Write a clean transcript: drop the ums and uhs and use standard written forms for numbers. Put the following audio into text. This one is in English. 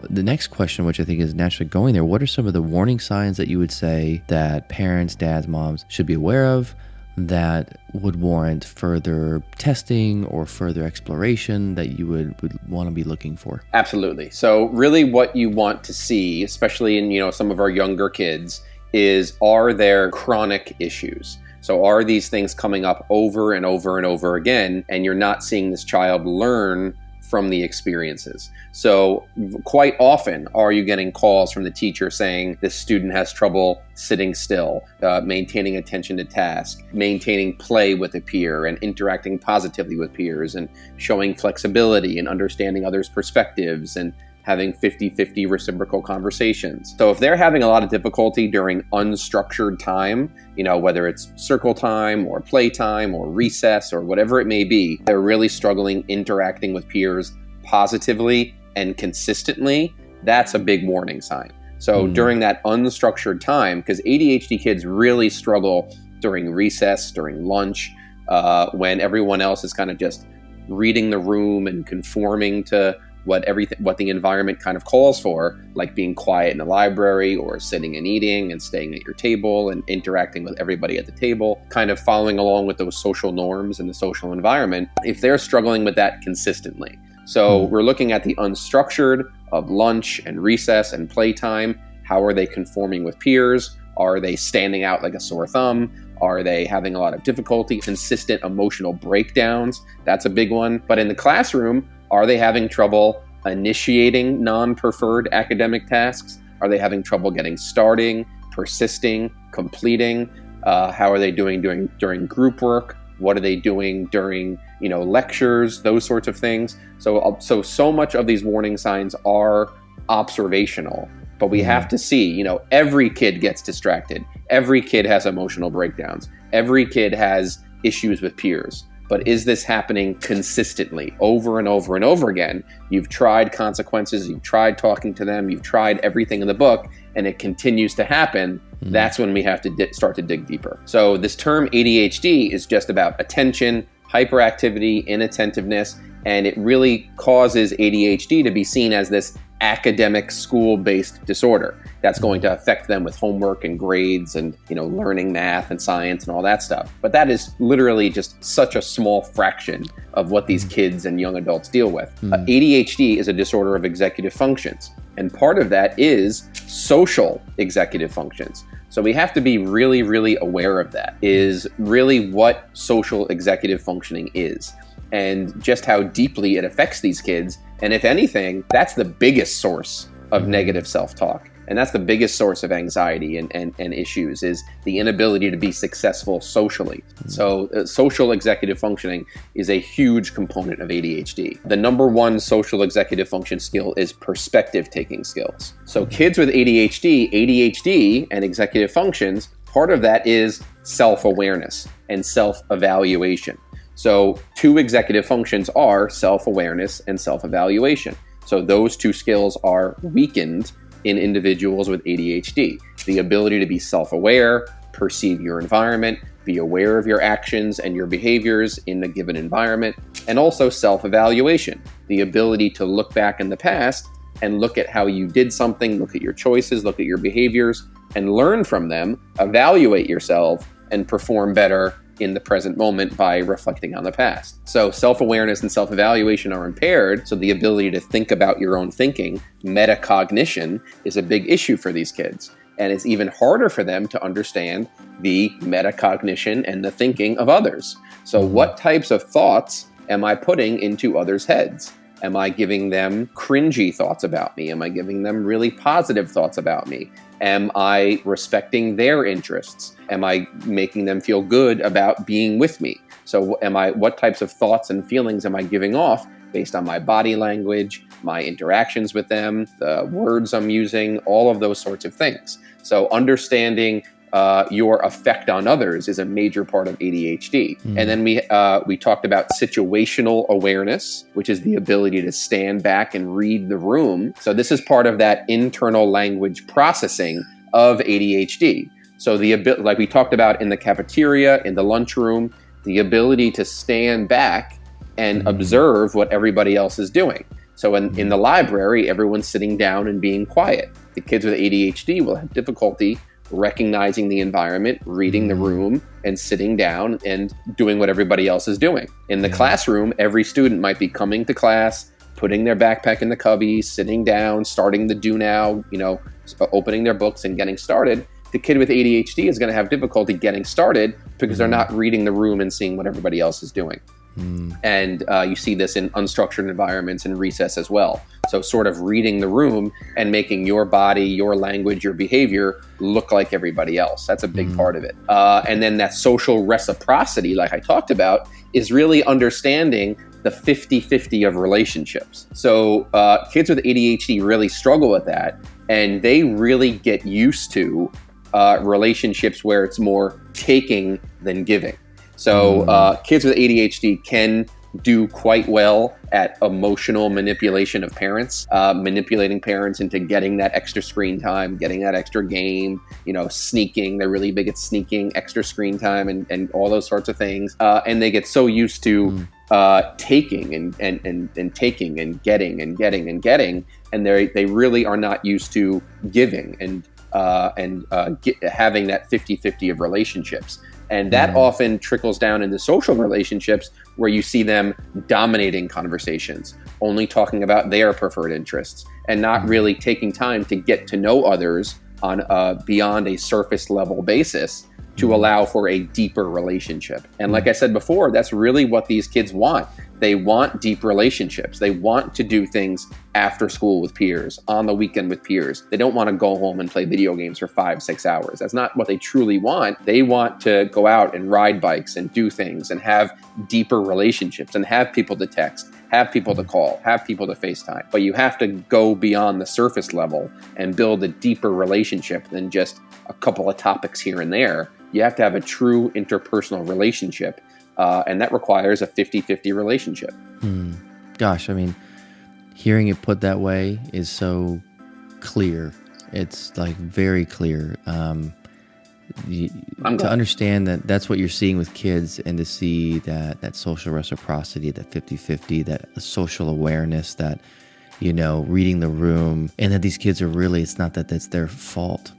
the next question, which I think is naturally going there, what are some of the warning signs that you would say that parents, dads, moms should be aware of that would warrant further testing or further exploration that you would want to be looking for? Absolutely. So really what you want to see, especially in some of our younger kids, is are there chronic issues? So are these things coming up over and over and over again, and you're not seeing this child learn from the experiences? So quite often are you getting calls from the teacher saying this student has trouble sitting still, maintaining attention to task, maintaining play with a peer and interacting positively with peers and showing flexibility and understanding others' perspectives and having 50-50 reciprocal conversations. So if they're having a lot of difficulty during unstructured time, whether it's circle time or play time or recess or whatever it may be, they're really struggling interacting with peers positively and consistently, that's a big warning sign. So during that unstructured time, because ADHD kids really struggle during recess, during lunch, when everyone else is kind of just reading the room and conforming to what the environment kind of calls for, like being quiet in the library or sitting and eating and staying at your table and interacting with everybody at the table, kind of following along with those social norms and the social environment, if they're struggling with that consistently. So we're looking at the unstructured of lunch and recess and playtime. How are they conforming with peers? Are they standing out like a sore thumb? Are they having a lot of difficulty? Consistent emotional breakdowns, that's a big one. But in the classroom, are they having trouble initiating non-preferred academic tasks? Are they having trouble getting starting, persisting, completing? How are they doing during group work? What are they doing during lectures? Those sorts of things. So much of these warning signs are observational, but we have to see, every kid gets distracted. Every kid has emotional breakdowns. Every kid has issues with peers. But is this happening consistently over and over and over again? You've tried consequences, you've tried talking to them, you've tried everything in the book, and it continues to happen. That's when we have to start to dig deeper. So this term ADHD is just about attention, hyperactivity, inattentiveness, and it really causes ADHD to be seen as this academic school-based disorder that's going to affect them with homework and grades and learning math and science and all that stuff. But that is literally just such a small fraction of what these kids and young adults deal with. ADHD is a disorder of executive functions, and part of that is social executive functions. So we have to be really, really aware of that, is really what social executive functioning is and just how deeply it affects these kids. And if anything, that's the biggest source of negative self-talk. And that's the biggest source of anxiety and issues, is the inability to be successful socially. So social executive functioning is a huge component of ADHD. The number one social executive function skill is perspective taking skills. So kids with ADHD and executive functions, part of that is self-awareness and self-evaluation. So two executive functions are self-awareness and self-evaluation. So those two skills are weakened in individuals with ADHD. The ability to be self-aware, perceive your environment, be aware of your actions and your behaviors in a given environment, and also self-evaluation, the ability to look back in the past and look at how you did something, look at your choices, look at your behaviors, and learn from them, evaluate yourself, and perform better in the present moment by reflecting on the past. So self-awareness and self-evaluation are impaired, so the ability to think about your own thinking, metacognition, is a big issue for these kids. And it's even harder for them to understand the metacognition and the thinking of others. So what types of thoughts am I putting into others' heads? Am I giving them cringy thoughts about me? Am I giving them really positive thoughts about me? Am I respecting their interests? Am I making them feel good about being with me? So what types of thoughts and feelings am I giving off based on my body language, my interactions with them, the words I'm using, all of those sorts of things. So understanding your effect on others is a major part of ADHD. And then we talked about situational awareness, which is the ability to stand back and read the room. So this is part of that internal language processing of ADHD. So like we talked about in the cafeteria, in the lunchroom, the ability to stand back and observe what everybody else is doing. So in the library, everyone's sitting down and being quiet. The kids with ADHD will have difficulty recognizing the environment, reading the room, and sitting down and doing what everybody else is doing. In the classroom, every student might be coming to class, putting their backpack in the cubby, sitting down, starting the do now, opening their books and getting started. The kid with ADHD is going to have difficulty getting started because they're not reading the room and seeing what everybody else is doing. And you see this in unstructured environments and recess as well. So sort of reading the room and making your body, your language, your behavior look like everybody else. That's a big part of it. And then that social reciprocity, like I talked about, is really understanding the 50-50 of relationships. So kids with ADHD really struggle with that, and they really get used to relationships where it's more taking than giving. So kids with ADHD can do quite well at emotional manipulation of parents, manipulating parents into getting that extra screen time, getting that extra game, sneaking. They're really big at sneaking, extra screen time, and all those sorts of things. And they get so used to taking and taking and getting and getting and getting, and they really are not used to giving and having that 50-50 of relationships. And that often trickles down into social relationships where you see them dominating conversations, only talking about their preferred interests, and not really taking time to get to know others on beyond a surface level basis to allow for a deeper relationship. And like I said before, that's really what these kids want. They want deep relationships. They want to do things after school with peers, on the weekend with peers. They don't want to go home and play video games for 5-6 hours. That's not what they truly want. They want to go out and ride bikes and do things and have deeper relationships and have people to text, have people to call, have people to FaceTime. But you have to go beyond the surface level and build a deeper relationship than just a couple of topics here and there. You have to have a true interpersonal relationship. And that requires a 50-50 relationship. Gosh, I mean, hearing it put that way is so clear. It's like very clear. To understand that that's what you're seeing with kids, and to see that social reciprocity, that 50-50, that social awareness, that, reading the room, and that these kids are really, it's not that that's their fault.